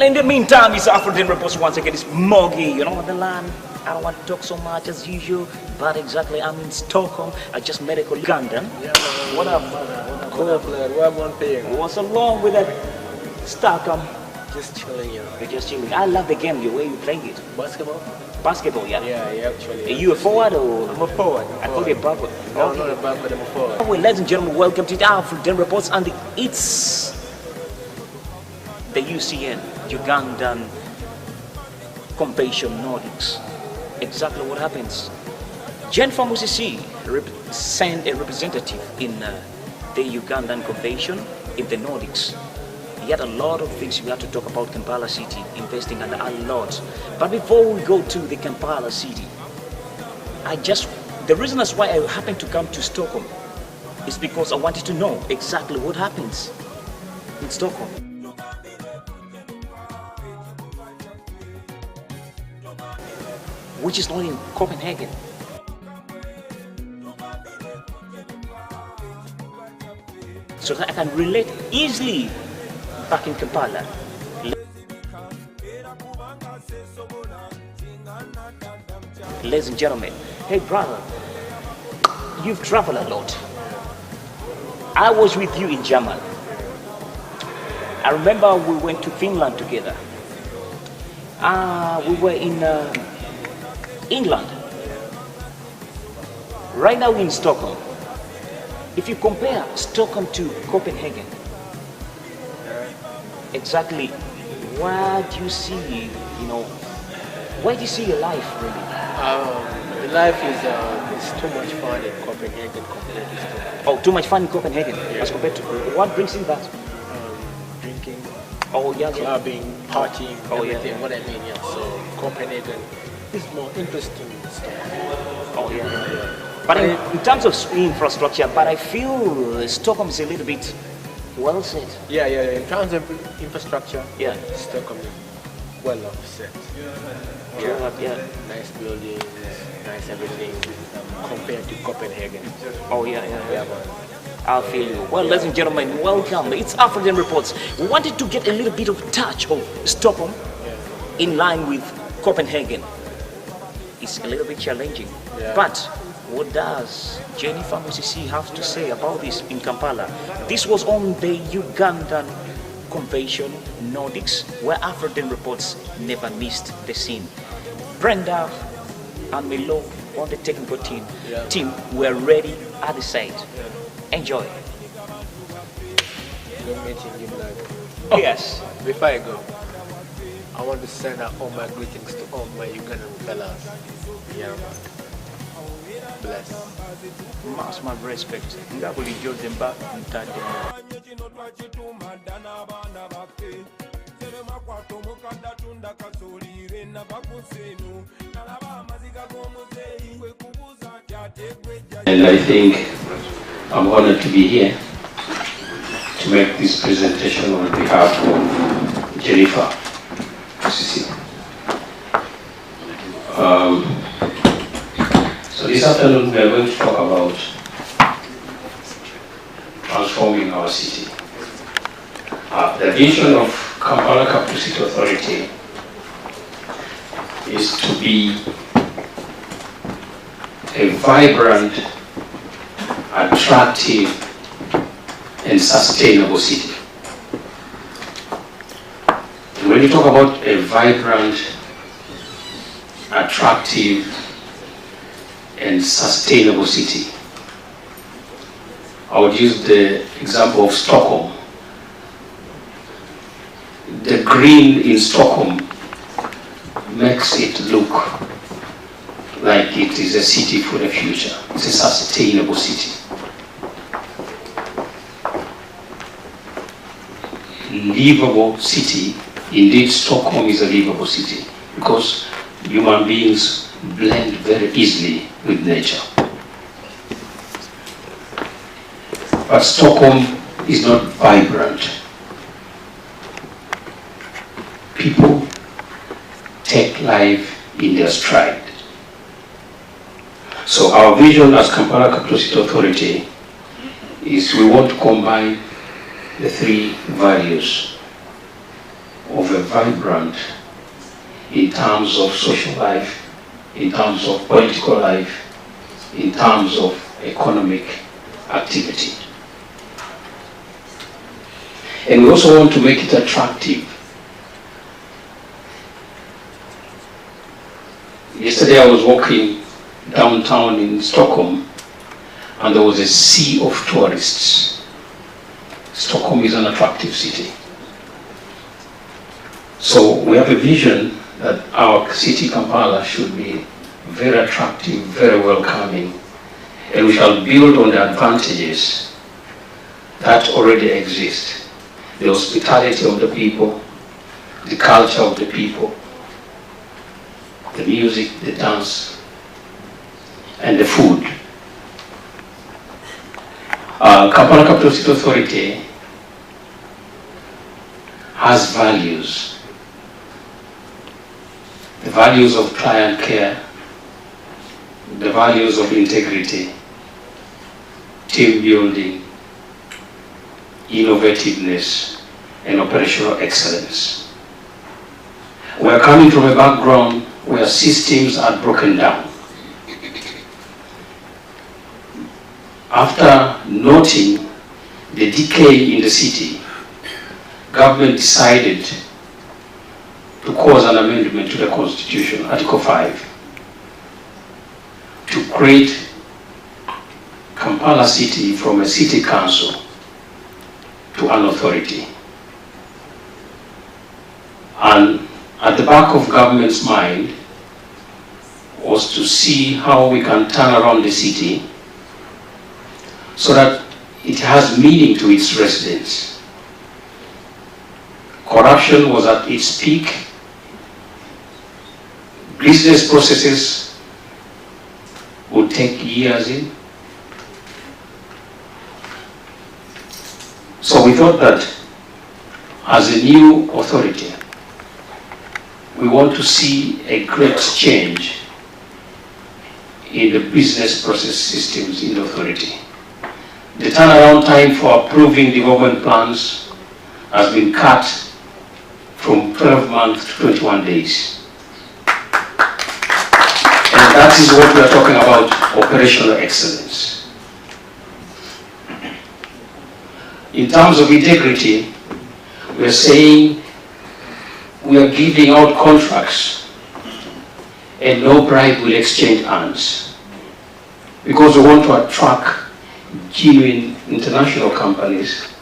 Well, in the meantime, it's AFRO-DEN reports once again. It's Moggy, you know, on the land. I don't want to talk so much as usual, but exactly, I'm in Stockholm. I just met a Ugandan. Yeah, what up? What up, lad? What one thing? What's along with that Stockholm? Just chilling, you know. We're just chilling. I love the game, the way you play it. Basketball? Basketball, yeah? Yeah, actually. Are you a forward or? I'm a forward. I thought you're a backward. No, I'm not a backward, I'm a forward. Well, ladies and gentlemen, welcome to the AFRO-DEN reports, and it's the UCN, Ugandan Convention Nordics. Exactly what happens. Jen from UCC sent a representative in the Ugandan Convention in the Nordics. He had a lot of things we had to talk about Kampala City, investing and a lot. But before we go to the Kampala City, the reason that's why I happened to come to Stockholm is because I wanted to know exactly what happens in Stockholm. Which is not in Copenhagen. So that I can relate easily back in Kampala. Ladies and gentlemen, hey brother, you've traveled a lot. I was with you in Germany. I remember we went to Finland together. We were in England. Right now in Stockholm. If you compare Stockholm to Copenhagen, exactly what do you see, where do you see your life really? The life is too much fun in Copenhagen compared to Stockholm. Oh, too much fun in Copenhagen as compared to, what brings in that? Drinking, clubbing, partying, everything, what I mean, yeah. So Copenhagen is more interesting than Stockholm. But in terms of infrastructure, but I feel Stockholm is a little bit well set. Yeah. In terms of infrastructure, Stockholm is well set. Nice buildings, nice everything compared to Copenhagen. I feel you. Well, ladies and gentlemen, welcome. It's AFRO-DEN reports. We wanted to get a little bit of touch of Stockholm in line with Copenhagen. It's a little bit challenging, but what does Jenny from UCC have to say about this in Kampala? This was on the Ugandan Convention Nordics, where AFRO-DEN reports never missed the scene. Brenda and Milo on the technical team were ready at the site. Enjoy. Good meeting you, lad. Yes. Before I go, I want to send out all my greetings to all my Ugandan fellas. Yeah, man. Bless. Much my respect. God will enjoy them back in that And I think I'm honored to be here to make this presentation on behalf of Jennifer. So this afternoon we are going to talk about transforming our city. The vision of Kampala Capital City Authority is to be a vibrant, attractive, and sustainable city. And when you talk about a vibrant, attractive, and sustainable city, I would use the example of Stockholm. The green in Stockholm makes it look like it is a city for the future. It's a sustainable city. Livable city. Indeed, Stockholm is a livable city because human beings blend very easily with nature. But Stockholm is not vibrant. People take life in their stride. So our vision as Kampala Capital City Authority is we want to combine the three values of a vibrant, in terms of social life, in terms of political life, in terms of economic activity. And we also want to make it attractive. Yesterday I was walking downtown in Stockholm and there was a sea of tourists. Stockholm is an attractive city. So we have a vision that our city, Kampala, should be very attractive, very welcoming, and we shall build on the advantages that already exist. The hospitality of the people, the culture of the people, the music, the dance, and the food. Kampala Capital City Authority has values. The values of client care, the values of integrity, team building, innovativeness, and operational excellence. We are coming from a background where systems are broken down. After noting the decay in the city, government decided to cause an amendment to the Constitution, Article 5, to create Kampala City from a city council to an authority. And at the back of government's mind was to see how we can turn around the city so that it has meaning to its residents. Corruption was at its peak. Business processes would take years in. So we thought that as a new authority, we want to see a great change in the business process systems in the authority. The turnaround time for approving development plans has been cut from 12 months to 21 days. And that is what we are talking about, operational excellence. In terms of integrity, we are saying we are giving out contracts and no bribe will exchange hands, because we want to attract genuine international companies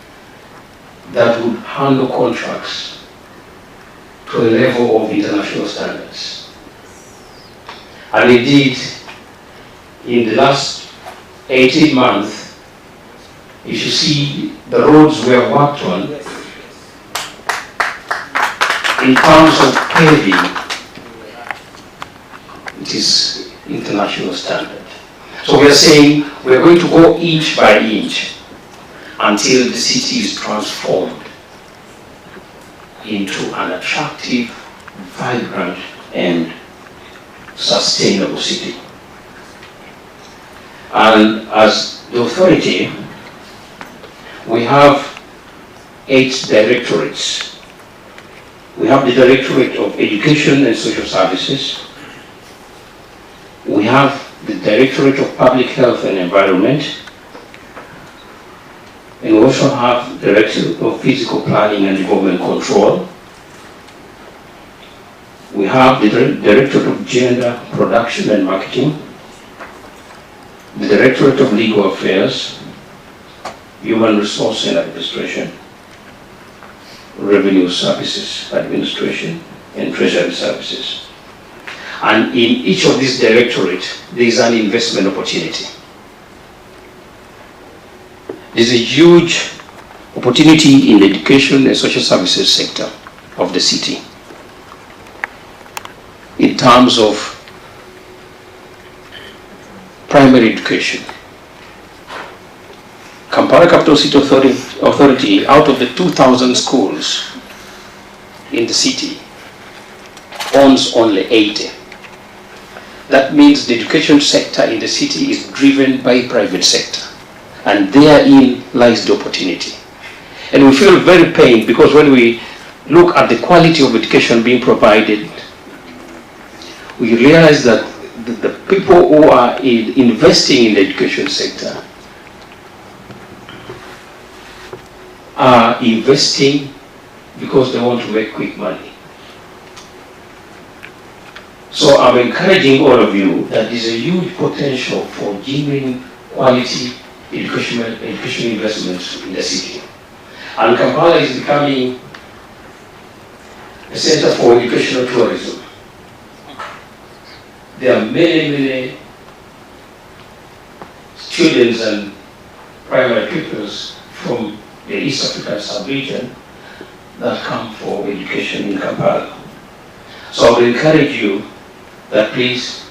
that would handle contracts to a level of international standards. And indeed, in the last 18 months, if you see the roads we have worked on, in terms of paving, it is international standard. So we are saying we are going to go inch by inch until the city is transformed into an attractive, vibrant, and sustainable city. And as the authority, we have 8 directorates. We have the Directorate of Education and Social Services. We have the Directorate of Public Health and Environment. And we also have the Directorate of Physical Planning and Development Control. We have the Directorate of Gender, Production and Marketing, the Directorate of Legal Affairs, Human Resource and Administration, Revenue Services Administration, and Treasury Services. And in each of these directorates, there is an investment opportunity. There's a huge opportunity in the education and social services sector of the city in terms of primary education. Kampala Capital City Authority, out of the 2,000 schools in the city, owns only 80. That means the education sector in the city is driven by private sector, and therein lies the opportunity. And we feel very pained because when we look at the quality of education being provided, we realize that the people who are investing in the education sector are investing because they want to make quick money. So I'm encouraging all of you that there's a huge potential for genuine quality education investments in the city. And Kampala is becoming a center for educational tourism. There are many students and primary pupils from the East African sub-region that come for education in Kampala. So I would encourage you that please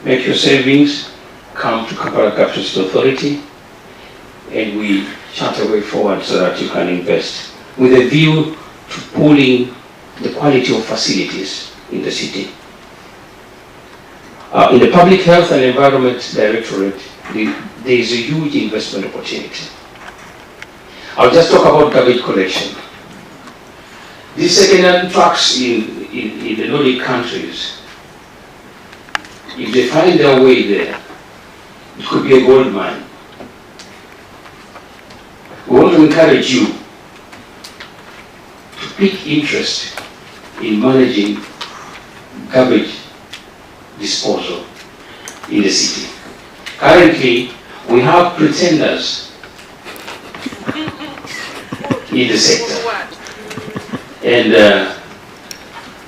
make your savings, come to Kampala Capital City Authority, and we chart a way forward so that you can invest with a view to pooling the quality of facilities in the city. In the Public Health and Environment Directorate, there is a huge investment opportunity. I'll just talk about garbage collection. These second-hand trucks in the Nordic countries, if they find their way there, it could be a gold mine. We want to encourage you to take interest in managing garbage disposal in the city. Currently, we have pretenders in the sector. And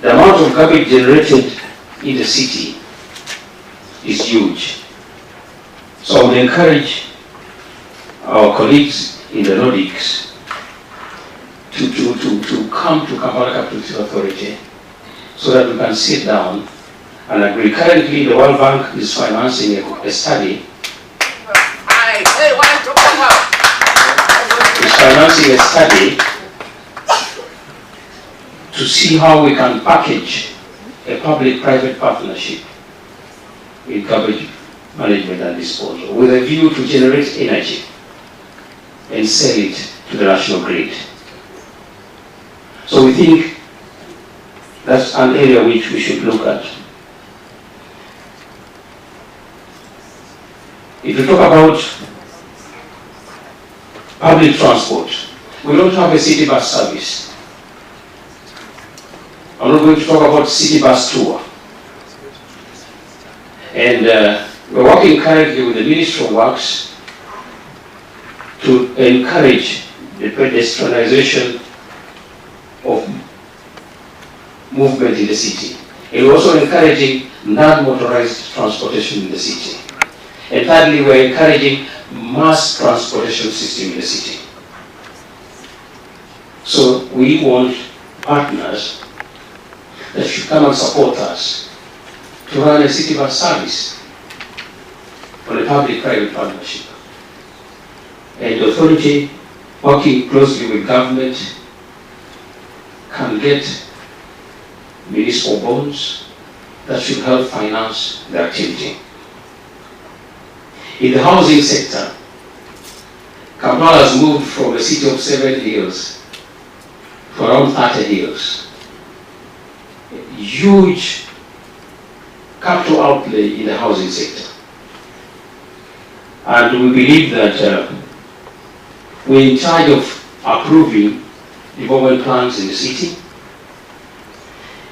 the amount of garbage generated in the city is huge. So I would encourage our colleagues in the Nordics to come to Kampala Capital City Authority so that we can sit down and agree. Currently, the World Bank is financing a study. It's financing a study to see how we can package a public-private partnership in garbage management and disposal with a view to generate energy and sell it to the national grid. So we think that's an area which we should look at. If you talk about public transport, we don't have a city bus service. I'm not going to talk about city bus tour. And we're working currently with the Ministry of Works to encourage the pedestrianization of movement in the city. And we're also encouraging non-motorized transportation in the city. And thirdly, we're encouraging mass transportation system in the city. So we want partners that should come and support us to run a city bus service on a public-private partnership. And the authority, working closely with government, can get municipal bonds that should help finance the activity. In the housing sector, Kampala has moved from a city of 7 hills to around 30 hills. Huge capital outlay in the housing sector. And we believe that we're in charge of approving development plans in the city,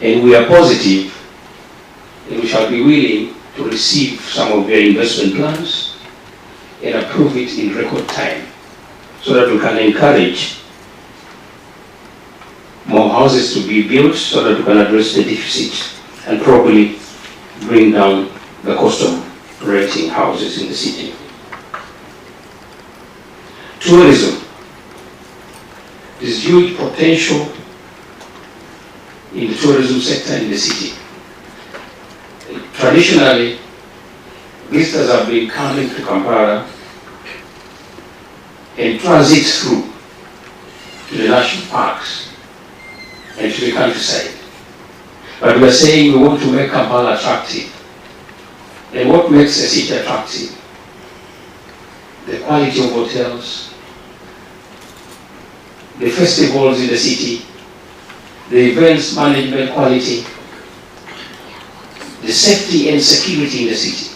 and we are positive and we shall be willing to receive some of their investment plans and approve it in record time so that we can encourage more houses to be built so that we can address the deficit and probably bring down the cost of renting houses in the city. Tourism. There's huge potential in the tourism sector in the city. Traditionally, visitors have been coming to Kampala and transit through to the national parks and to the countryside. But we are saying we want to make Kampala attractive. And what makes a city attractive? The quality of hotels, the festivals in the city, the events management quality, the safety and security in the city.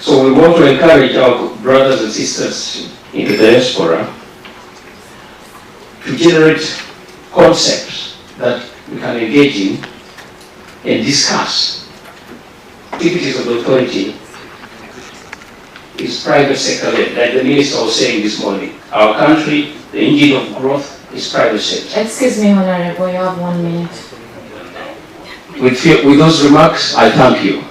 So we want to encourage our brothers and sisters in the diaspora to generate concepts that we can engage in and discuss. Activities of the authority is private sector led, like the minister was saying this morning. Our country, the engine of growth is private sector. Excuse me, Honorable, you have 1 minute. With those remarks, I thank you.